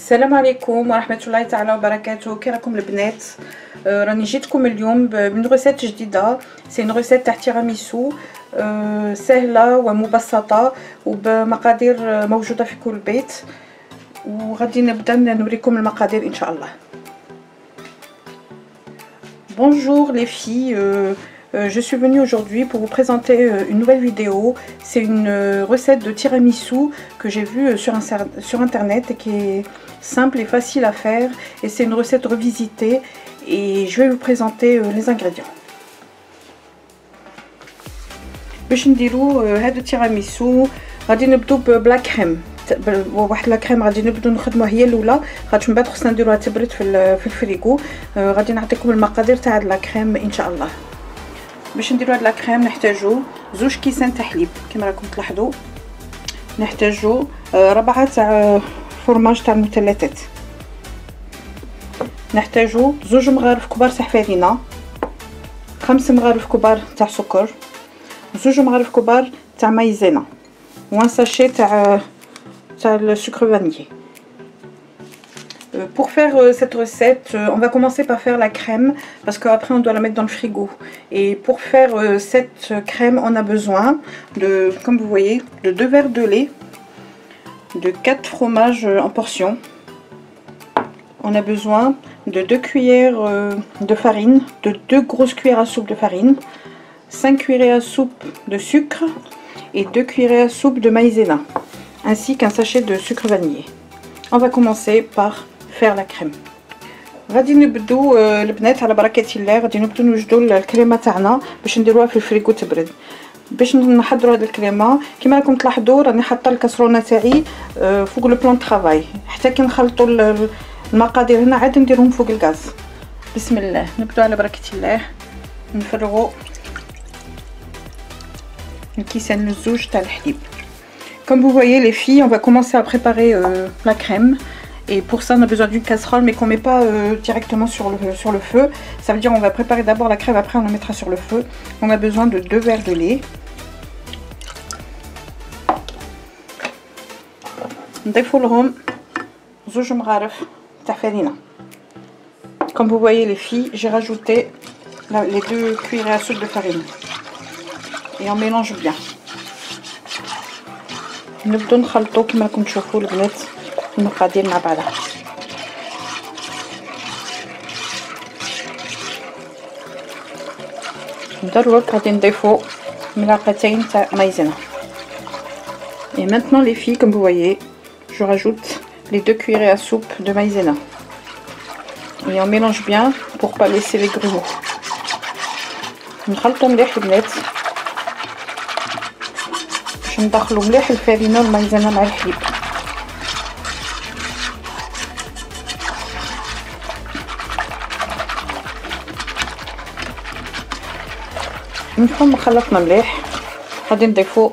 السلام عليكم ورحمة الله تعالى وبركاته. كي راكم البنات؟ راني جيتكم اليوم من روسيت جديدة. سي اون روسيت تاع تيراميسو سهلة ومبسطة وبمقادير موجودة في كل بيت، وغادي نبدا نوريكم المقادير ان شاء الله. Bonjour les filles, je suis venue aujourd'hui pour vous présenter une nouvelle vidéo. C'est une recette de tiramisu que j'ai vue sur internet et qui est simple et facile à faire, et c'est une recette revisitée et je vais vous présenter les ingrédients. باش نديرو هذا التيراميسو غادي نبدو بلا كريم، واحد لا كريم غادي نبدو نخدموها هي الاولى، خاطر من بعد خصنا نديروها تبرد في الفريغو. غادي نعطيكم المقادير تاع هاد لا كريم ان شاء الله. باش نديرو هاد لا كريم نحتاجو 2 كيسان تاع حليب كما راكم تلاحظوا، نحتاجو 4 تاع فرماج تاع المثلثات، نحتاجو 2 مغارف كبار تاع فارينه، 5 مغارف كبار تاع سكر، 2 مغارف كبار تاع مايزينا، و ساشي تاع le sucre vanillé. Pour faire cette recette, on va commencer par faire la crème parce qu'après on doit la mettre dans le frigo. Et pour faire cette crème, on a besoin de, comme vous voyez, de 2 verres de lait, de 4 fromages en portions. On a besoin de 2 cuillères de farine, de 2 grosses cuillères à soupe de farine, 5 cuillères à soupe de sucre et 2 cuillères à soupe de maïzena, ainsi qu'un sachet de sucre vanillé. On va commencer par faire la crème. غادي نبدو البنات على بركة الله، غادي نبدو نوجدو الكريمه تاعنا باش نديروها في الفريغو تبرد. باش نحضروا هذه الكريمه كما راكم تلاحظوا راني حاطه الكاسرونه تاعي فوق لو بلان طرافاي، حتى كي نخلطوا المقادير هنا عاد نديرهم فوق الغاز. بسم الله، نبدو على بركة الله نفرغوا الكيسان الزوج تاع الحليب. Comme vous voyez les filles, on va commencer à préparer la crème, et pour ça on a besoin d'une casserole mais qu'on met pas directement sur le feu. Ça veut dire on va préparer d'abord la crème, après on la mettra sur le feu. On a besoin de 2 verres de lait. نضيفوا لهم 2 مغارف تاع farine. Comme vous voyez les filles, j'ai rajouté les 2 cuillères à soupe de farine et on mélange bien. نبدو نخلطو كما راكم تشوفوا البنات المقادير مع بعضها. دروك غادي نضيفو ملعقتين تاع مايزينا. Et maintenant les filles, comme vous voyez, je rajoute les 2 cuillères à soupe de maïzena et on mélange bien pour pas laisser les grumeaux. نخلطو مليح البنات باش ندخلو مليح الفارينه والمايزينا مع الحليب. من بعد ما خلطنا مليح غادي نضيفو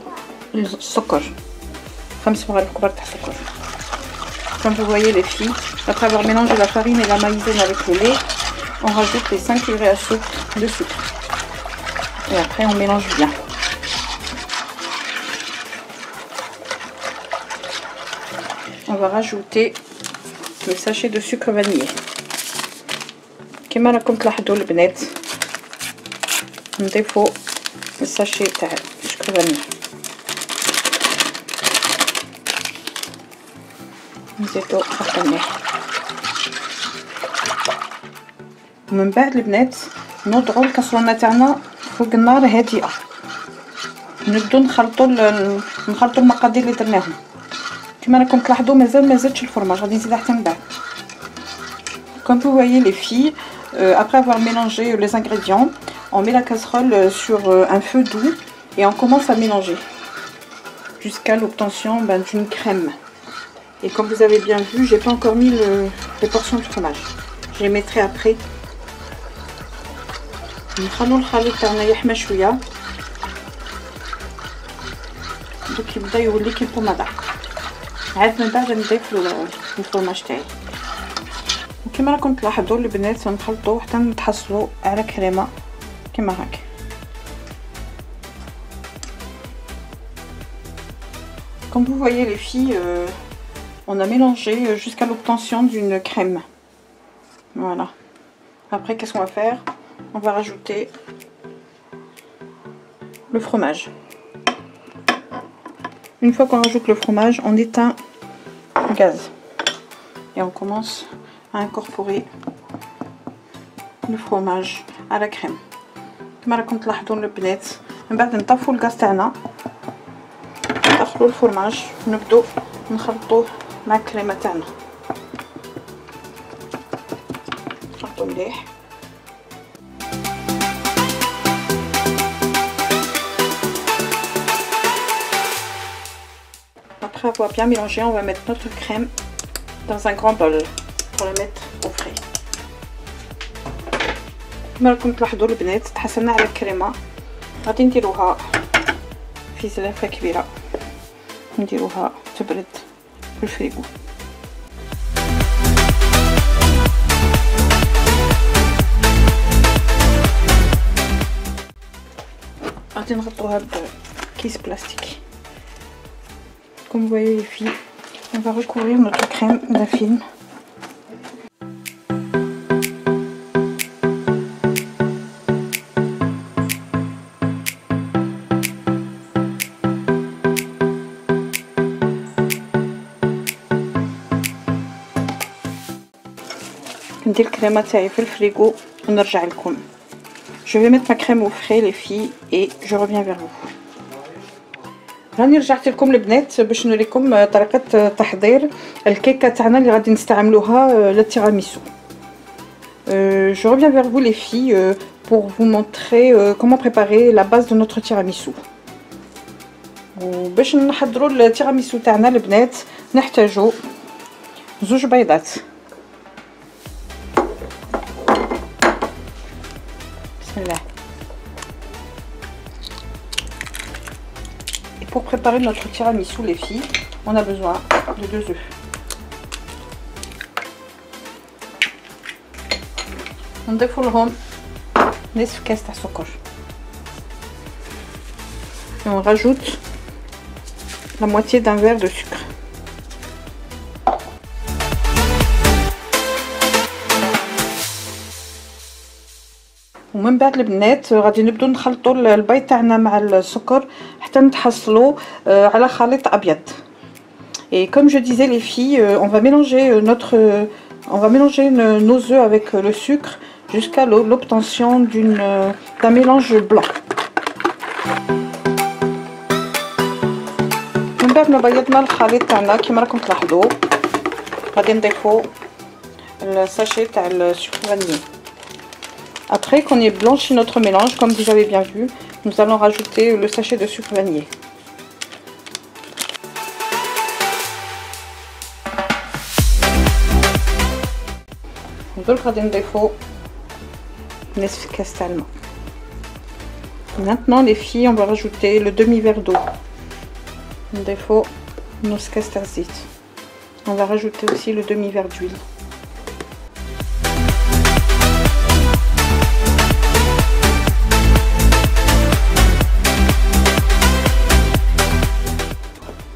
السكر، 5 مغارف كبار تاع السكر. Comme vous voyez les filles, après avoir mélangé la farine et la maïzena avec le lait, on rajoute les 5 cuillères à soupe de sucre et après on mélange bien. On va rajouter le sachet de sucre vanillé. كما راكم تلاحظوا البنات نضيفوا الساشي تاع السكر فانيلي، نزيدو خلطة مليح. ومن بعد البنات نوضعوا الكاسرونه تاعنا فوق النار هادئه، نبدو نخلطوا المقادير اللي درناهم. كما راكم تلاحظوا مازال ما زدتش الفرماج، غادي نزيدها حتى من بعد. Comme vous voyez les filles, après avoir mélangé les ingrédients, on met la casserole sur un feu doux et on commence à mélanger jusqu'à l'obtention d'une crème. Et comme vous avez bien vu, j'ai pas encore mis les portions de fromage, je les mettrai après. نخلو الخليط تاعنا يحمى شويه دوك يبدا يولي كي البوماده، عاد من بعد نضيف الفرماج تاعي. وكما راكم تلاحظوا البنات نخلطو حتى نتحصلوا على كريمه كما هكا. Comme vous voyez les filles, On a mélangé jusqu'à l'obtention d'une crème. Voilà. Après, qu'est-ce qu'on va faire? On va rajouter le fromage. Une fois qu'on rajoute le fromage, on éteint le gaz. Et on commence à incorporer le fromage à la crème. كما راكم تلاحظوا البنات من بعد نطفوا الغاز تاعنا ندخلوا الفرماج ونبداو نخلطوه مع الكريمه تاعنا. نخلطوا مليح. Après avoir bien mélangé, on va mettre notre crème dans un grand bol pour la mettre au frais. كما راكم تلاحظوا البنات تحصلنا على الكريمه غادي نديروها في زلافه كبيره نديروها تبرد في الفريغو. غادي نغطوها بكيس بلاستيك. Comme vous voyez les filles, on va recouvrir notre crème de film. ندير الكريمه تاعي في الفريغو ونرجع لكم. Je vais mettre ma crème au frais les filles et je reviens vers vous. راني رجعت لكم البنات باش نوريكم طريقه تحضير الكيكه تاعنا اللي غادي نستعملوها للتيراميسو. Je reviens vers vous les filles pour vous montrer comment préparer la base de notre tiramisu. وباش نحضروا التيراميسو تاعنا البنات نحتاجو زوج بيضات. بسم الله. Pour préparer notre tiramisu les filles, on a besoin de 2 œufs. نضيفوا لهم نصف كاس تاع السكر. Et on rajoute la moitié d'un verre de sucre. ومن بعد البنات غادي نبداو نخلطوا البيض تاعنا مع السكر حتى نتحصلوا على خليط ابيض. Et comme je disais les filles, on va mélanger nos œufs avec le sucre jusqu'à l'obtention d'un mélange blanc. من بعد ما بيضنا الخليط تاعنا كيما راكم تلاحظوا غادي نضيفوا الساشي تاع السكر فانيلي. Après qu'on ait blanchi notre mélange, comme vous avez bien vu, nous allons rajouter le sachet de sucre vanillé. Maintenant les filles, on va rajouter le demi-verre d'eau. On va rajouter aussi le demi-verre d'huile.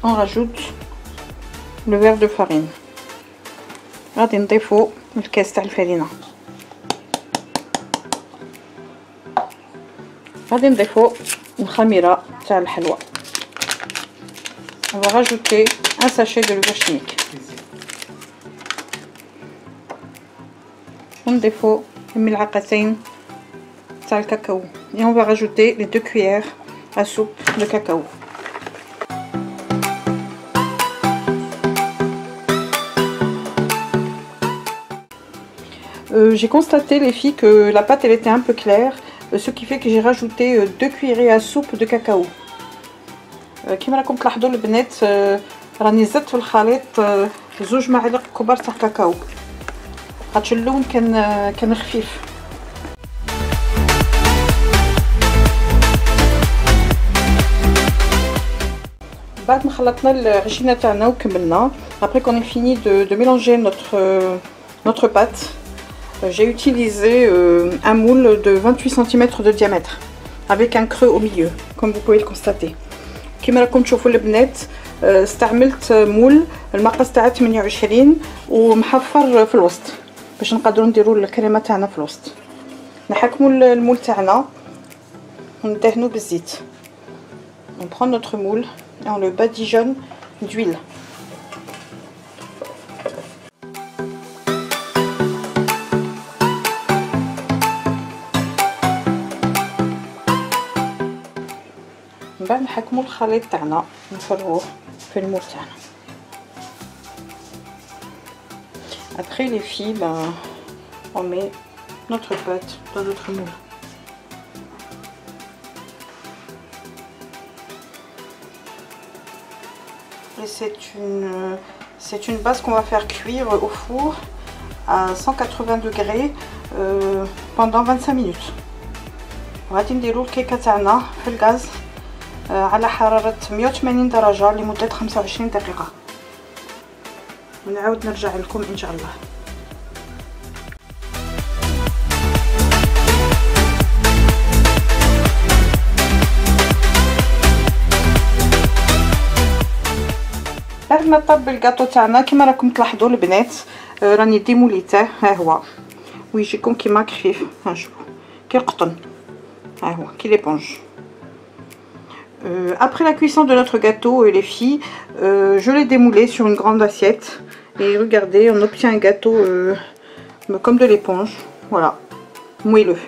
On rajoute le verre de farine. غادي نضيفو الكاس تاع الفرينه. غادي نضيفو الخميره تاع الحلوى. On va rajouter un sachet de levure chimique. ونضيفو الملعقتين تاع الكاكاو. Et on va rajouter les 2 cuillères à soupe de cacao. J'ai constaté les filles que la pâte elle était un peu claire, ce qui fait que j'ai rajouté 2 cuillerées à soupe de cacao. كيما راكم تلاحظوا البنات راني زدت في الخليط 2 معالق كبار تاع كاكاو خاطش اللون كان خفيف. بعد ما خلطنا العجينه تاعنا وكملنا après qu'on ait fini de mélanger notre pâte, j'ai utilisé un moule de 28 cm de diamètre avec un creux au milieu, comme vous pouvez le constater. كما راكم تشوفوا البنات استعملت مول المقاس تاعها 28 ومحفر في الوسط باش نقدروا نديروا الكريمه تاعنا في الوسط. نحكموا المول تاعنا وندهنوا بالزيت. On prend notre moule et on le badigeonne d'huile. من بعد نحكموا الخليط تاعنا نفرغوه في المول تاعنا. Après les filles, on met notre pâte dans notre moule. Et c'est une base qu'on va faire cuire au four à 180 degrés pendant 25 minutes. غادي نديرو الكيكه تاعنا في الغاز على حراره 180 درجه لمده 25 دقيقه. ونعاود نرجع لكم ان شاء الله. بعد ما طاب الكاطو تاعنا كما راكم تلاحظوا البنات راني ديموليته. ها هو ويجيكم كيما خفيف. ها شوفوا كي القطن. ها هو كي ليبونج. Après la cuisson de notre gâteau, les filles, je l'ai démoulé sur une grande assiette. Et regardez, on obtient un gâteau comme de l'éponge. Voilà, moelleux.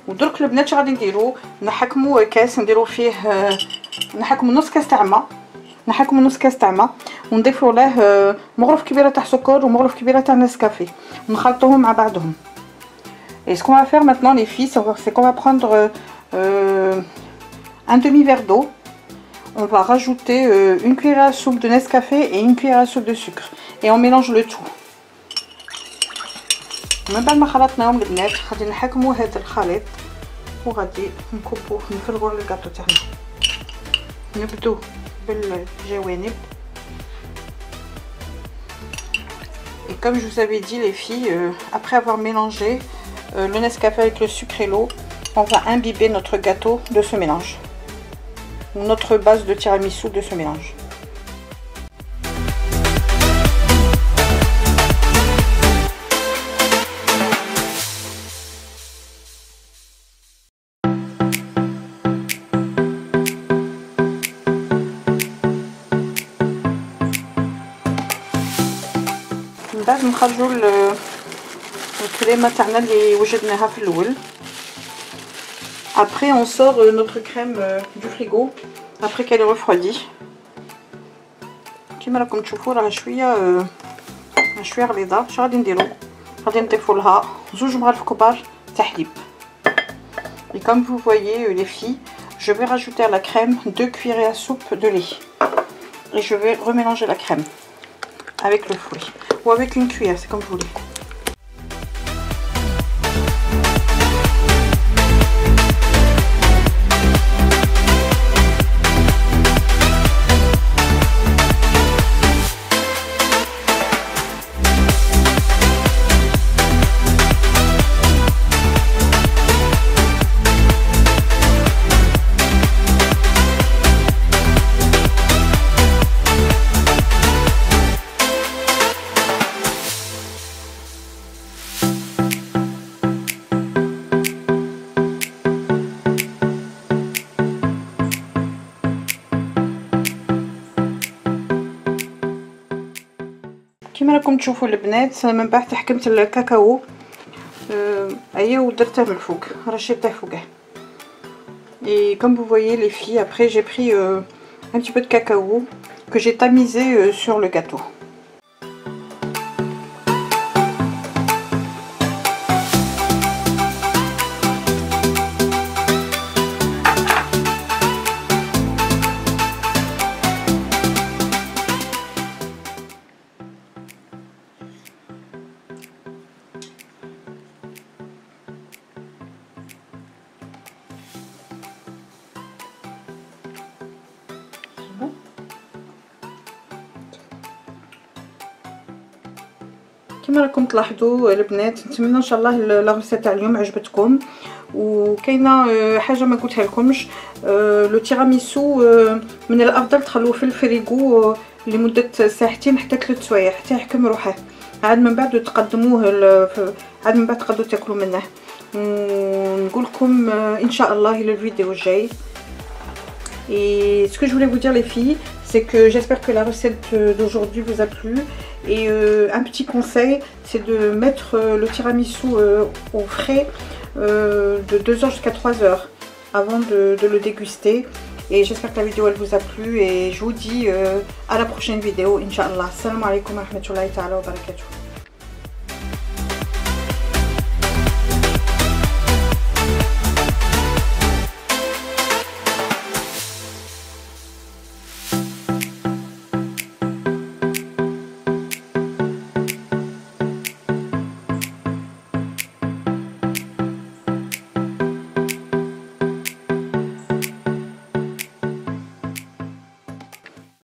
ودرك البنات اش غادي نديرو؟ نحكموا كاس نديرو فيه نحكموا نص كاس تاع ما. نحكموا نص كاس تاع ما ونضيفوا له مغرف كبيره تاع سكر ومغرف كبيره تاع نسكافيه ونخلطوهم مع بعضهم. Et ce qu'on va faire maintenant les filles, c'est qu'on va prendre un demi-verre d'eau. On va rajouter une cuillère à soupe de Nescafé et une cuillère à soupe de sucre. Et on mélange le tout. من بعد ما خلطناهم البنات غادي نحكموا هذا الخليط وغادي نكبوه نفرغوا الكاطو تاعنا. نبدو بالجوانب. Et comme je vous avais dit les filles, après avoir mélangé le Nescafé avec le sucre et l'eau, on va imbiber notre gâteau de ce mélange. Notre base de tiramisu de ce mélange. من بعد نخرجوا الكريمه تاعنا اللي وجدناها في الاول. Après on sort notre crème du frigo après qu'elle est refroidie. كيما راكم تشوفوا راه شويه غليظه. اش غادي نديرو؟ غادي نضيفوا لها 2 مغارف كبار تاع حليب. Et comme vous voyez les filles, je vais rajouter à la crème 2 cuillerées à soupe de lait. Et je vais remélanger la crème avec le fruit ou avec une cuillère, c'est comme vous voulez. كما راكم تشوفوا البنات من بعد حكمت الكاكاو ايا ودرته من الفوق رشيته فوقه. Et comme vous voyez les filles, après j'ai pris un petit peu de cacao que j'ai tamisé sur le gâteau. كما راكم تلاحظوا البنات، نتمنى ان شاء الله لا غرسه تاع اليوم عجبتكم، وكاينه حاجه ما قلتها لكمش، لو تيراميسو من الافضل تخلوه في الفريغو لمده ساعتين حتى 3 سوايع حتى يحكم روحه، عاد من بعد تقدموه عاد من بعد تقدروا تاكلوا منه. ونقول لكم ان شاء الله الى الفيديو الجاي. Et ce que je voulais vous dire les filles, c'est que j'espère que la recette d'aujourd'hui vous a plu. Et un petit conseil, c'est de mettre le tiramisu au frais de 2 heures jusqu'à 3 heures avant de le déguster. Et j'espère que la vidéo elle vous a plu et je vous dis à la prochaine vidéo, Inch'Allah. Salam alaikum wa rahmatullahi ta'ala wa barakatuh.